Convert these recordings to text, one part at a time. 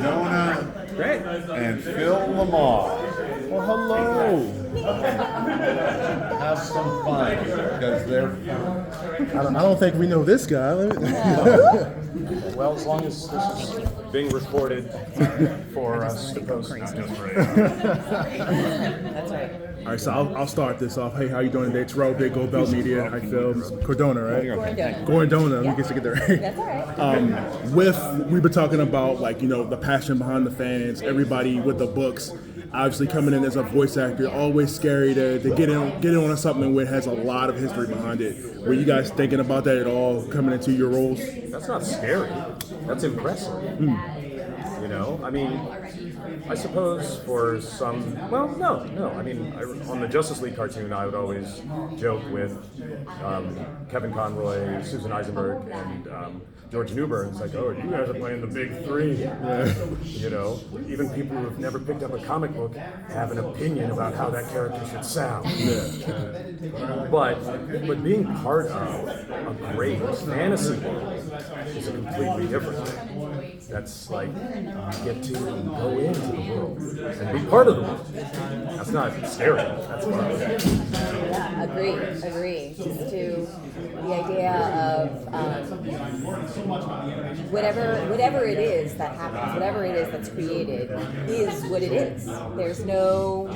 Donut, Great. and Phil LaMarr. Well, hello. Have some fun because they're I don't think we know this guy. Well, as long as this is being recorded for us to post. That's right. All right, so I'll start this off. Hey, how you doing today? It's Ro, Big Gold Belt Media. Hi, Phil. Cordona, right? Cordona. Let me get that right. That's all right. We've been talking about the passion behind the fans, everybody with the books. Obviously, coming in as a voice actor, always scary to get in on something where it has a lot of history behind it. Were you guys thinking about that at all coming into your roles? That's not scary. That's impressive. You know, I mean, I suppose for some, well, no. I mean, on the Justice League cartoon, I would always joke with Kevin Conroy, Susan Eisenberg, and George Newbern. It's like, oh, you guys are playing the big three. Yeah. You know, even people who have never picked up a comic book have an opinion about how that character should sound. Yeah. But being part of a great fantasy world is completely different. That's like you get to go into the world and be part of the world. That's not scary. That's fun. Yeah, agree. Just to the idea of whatever it is that happens, whatever it is that's created, is what it is. There's no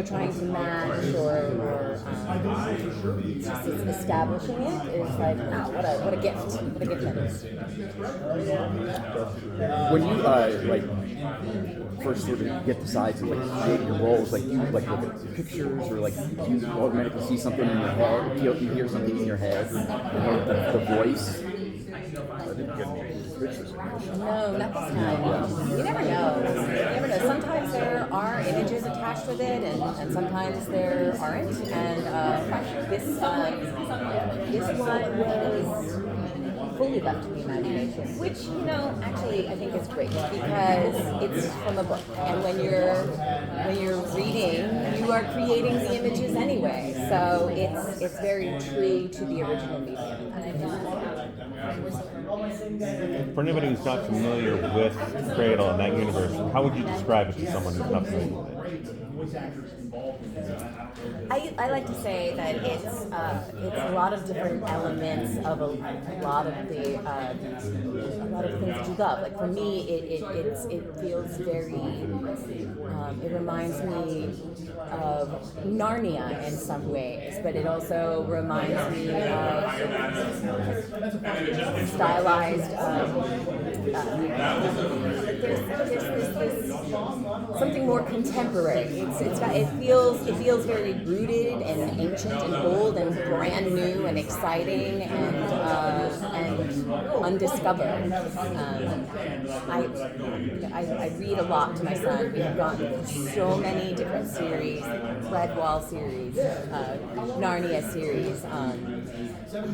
trying to match or it's just establishing it. It's like, wow, what a gift that is. When you first sort of get to sides and create your roles, you look at pictures or you automatically see something in your head, you hear something in your head, the voice. I didn't get any pictures. No, not this time. You never know. Sometimes there are images attached with it, and sometimes there aren't. And this one was fully left to the imagination, which actually I think is great because it's from a book, and when you're reading, you are creating the images anyway. So it's very true to the original medium. For anybody who's not familiar with Cradle and that universe, how would you describe it to someone who's not familiar with it? I like to say that it's a lot of different elements of a lot of things that you love. Like for me, it feels very. It reminds me of Narnia in some ways, but it also reminds me of stylized. There's something more contemporary. It feels very rooted and ancient and bold and brand new and exciting and undiscovered. I read a lot to my son. We've gone through so many different series, Cradle series, Narnia series. I can't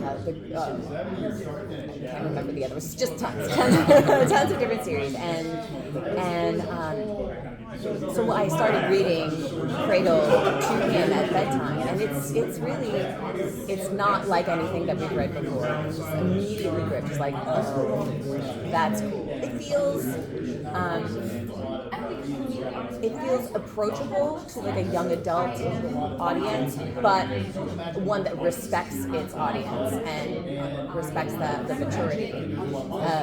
remember the other ones. Just tons of different series, and so I started reading Cradle to him at bedtime, and it's not like anything that we've read before. It's just immediately gripped. It's like, oh, that's cool. It feels approachable to a young adult audience, but one that respects its audience and respects the maturity,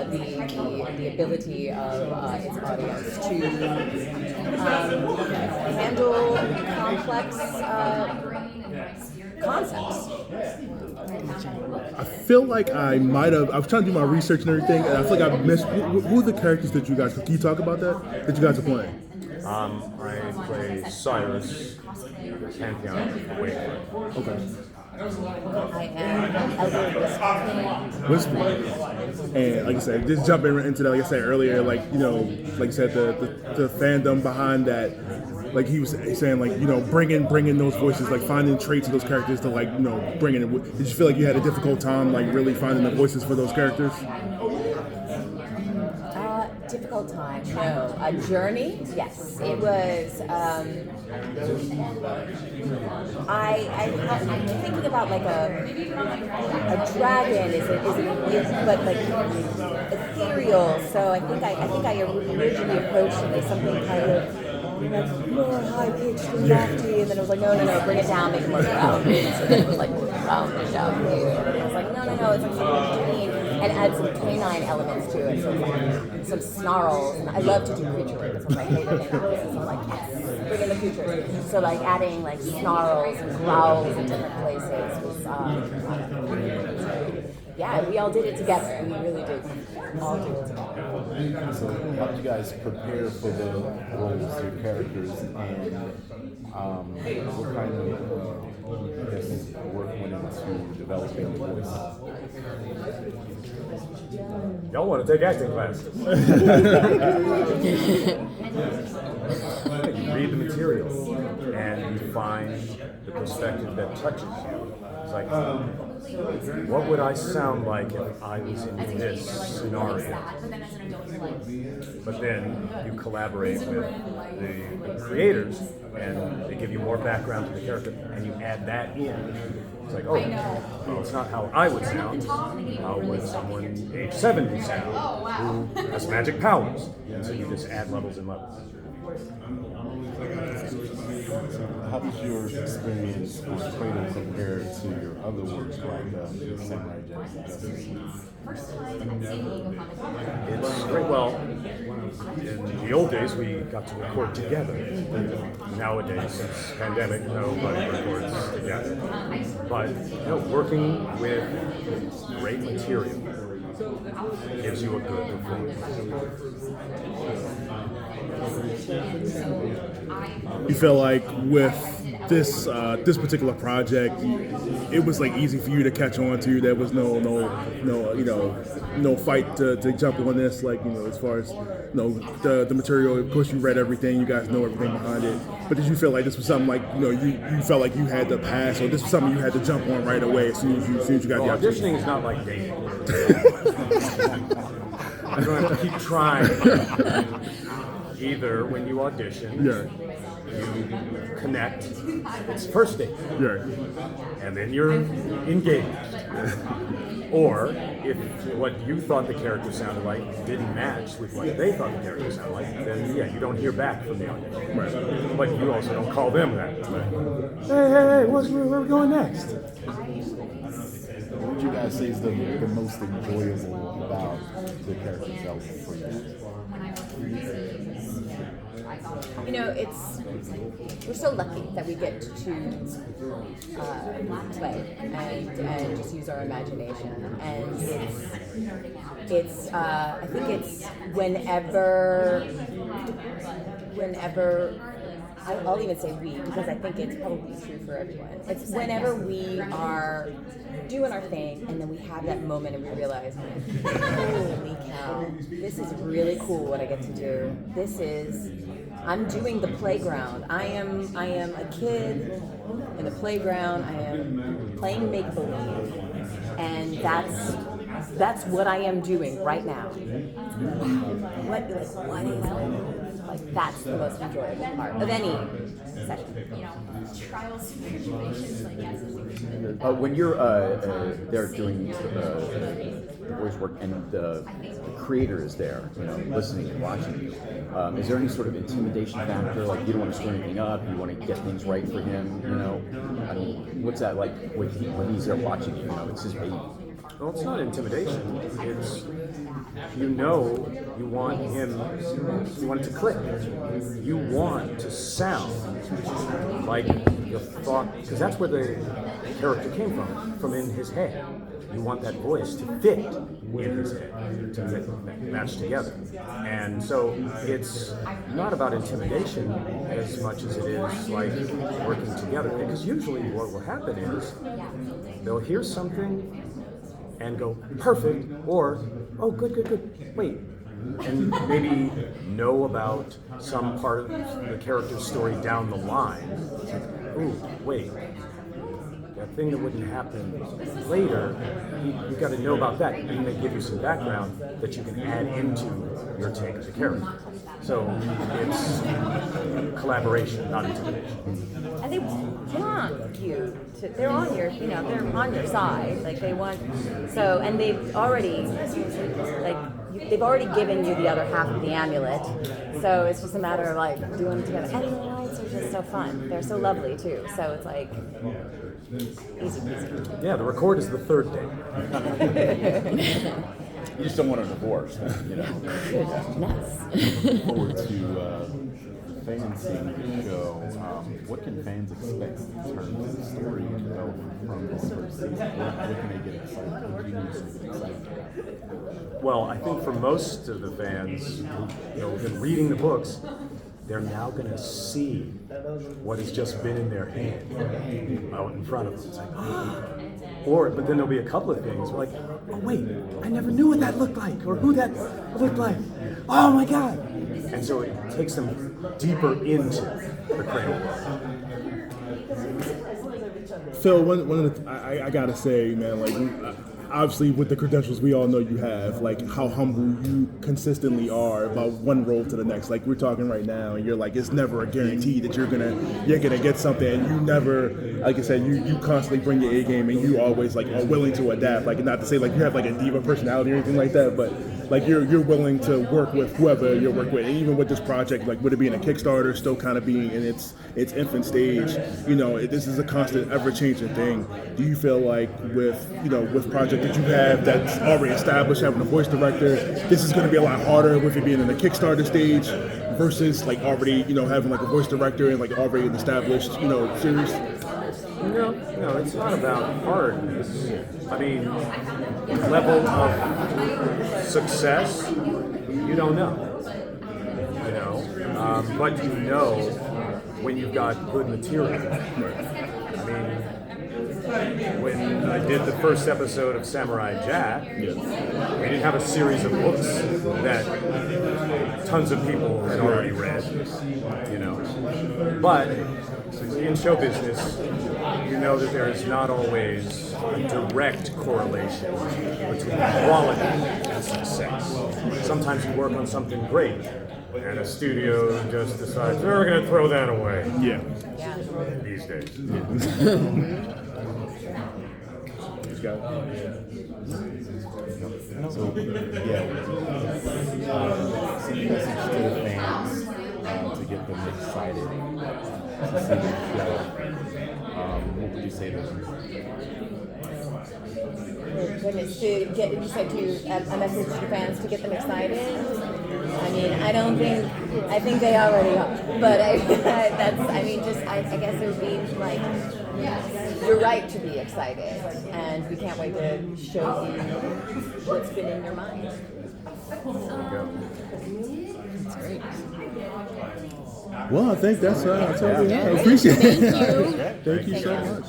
the ability of its audience to handle complex concepts. I feel like I was trying to do my research and everything, and I feel like I missed, who are the characters that you guys, can you talk about that you guys are playing? I play Cyrus, Pantheon, Wakelet. Okay. I am Elder Whisper. And like I said, just jumping into that, like I said earlier, like you said, the fandom behind that, like he was saying, bringing those voices, finding traits of those characters to bring in. Did you feel like you had a difficult time, really finding the voices for those characters? difficult time. No, a journey. Yes, it was. I'm thinking about like a dragon is but like ethereal. So I think I originally approached it as something kind of like more high pitched and lofty, and then it was like no, bring it down, make it more grounded. So then it was like rounded down. And I was like no, it's like something between, and add some canine elements to it. So it's like some snarls, and I love to do creature work. That's one of my favorite things. So I'm like yes, bring in the creatures. So like adding like snarls and growls in different places was yeah, we all did it together. We really did all do it together. So how did you guys prepare for the roles, your characters, and what kind of I guess, work went into developing the voice? Y'all want to take acting classes? You read the material and you find the perspective that touches you. It's like, what would I sound like if I was in this scenario? But then you collaborate with the creators and they give you more background to the character and you add that in. It's like, well, it's not how I would sound. How would someone age 70 sound who has magic powers? And so you just add levels and levels. How does your experience with Cradle compare to your other works like Samurai Jack? It's great. Well, in the old days, we got to record together. Nowadays, since pandemic, nobody records together. But working with great material gives you a good performance. You felt like with this particular project, it was like easy for you to catch on to. There was no fight to jump on this. Like as far as the material. Of course, you read everything. You guys know everything behind it. But did you feel like this was something like you felt like you had to pass, or this was something you had to jump on right away as soon as you got the opportunity? Auditioning is not like dating. You don't have to keep trying. Either when you audition, you connect, it's first date, and then you're engaged. Or if what you thought the character sounded like didn't match with what they thought the character sounded like, then you don't hear back from the audition. Right. But you also don't call them that. Hey, where are we going next? What would you guys say is the most enjoyable about the character development for you? We're so lucky that we get to play and just use our imagination, and it's I think it's whenever I'll even say we, because I think it's probably true for everyone. It's whenever we are doing our thing and then we have that moment and we realize, holy cow, this is really cool what I get to do. I'm doing the playground. I am a kid in the playground. I am playing make-believe, and that's what I am doing right now. What is like that's the most enjoyable part of any session. Trials and tribulations, like yes. When you're there doing the voice work and the creator is there, listening and watching you, is there any sort of intimidation factor? Like you don't want to screw anything up, you want to get things right for him, I mean, what's that like when he's there watching you? It's his baby. Well, it's not intimidation. It's you want it to click. You want to sound like the thought, because that's where the character came from in his head. You want that voice to fit in his head, to match together. And so it's not about intimidation as much as it is like working together. Because usually what will happen is they'll hear something and go, perfect, or, oh, good, wait. And maybe know about some part of the character's story down the line. It's like, ooh, wait. that thing that wouldn't happen later, you got to know about that, and they give you some background that you can add into your take of the character. So it's collaboration, not intimidation. And they want you to, they're on your, they're on your side. Like they want, so, and they've already given you the other half of the amulet. So it's just a matter of like doing it together. And the nights are just so fun. They're so lovely too. So it's like easy peasy. Yeah, the record is the third day. You just don't want a divorce, you know. Goodness. Looking forward to fans seeing the show. What can fans expect in terms of the story and development from this first season? What can they get excited? What do you need to get excited about? Well, I think for most of the fans who have been reading the books, they're now going to see what has just been in their hand out in front of them. It's like, but then there'll be a couple of things like, oh wait, I never knew what that looked like, or who that looked like. Oh my God! And so it takes them deeper into the Cradle world. So one of the I gotta say, man, like obviously with the credentials we all know you have, like how humble you consistently are about one role to the next. Like we're talking right now, and you're like, it's never a guarantee that you're gonna get something, and you never, like I said, you constantly bring your A game, and you always like are willing to adapt. Like not to say like you have like a diva personality or anything like that, but like you're willing to work with whoever you work with. And even with this project, like with it being a Kickstarter, still kind of being in its infant stage, this is a constant, ever-changing thing. Do you feel like with project that you have that's already established, having a voice director, this is going to be a lot harder with it being in the Kickstarter stage versus like already, having like a voice director and like already an established, series? No, it's not about hardness. I mean, level of success, you don't know. But you know when you've got good material. I mean, when I did the first episode of Samurai Jack, we didn't have a series of books that tons of people had already read, But in show business, you know that there is not always a direct correlation between quality and success. Sometimes you work on something great, and a studio just decides, we're going to throw that away. Yeah. These days. So, some message to the fans to get them excited to see the show. What would you say to them? Goodness, you said a message to fans to get them excited. I mean, I think they already are. But I guess it would be like, you're right to be excited, and we can't wait to show you what's been in your mind. That's great. Well, I think that's all we have. I appreciate it. Thank you. Thank you so much.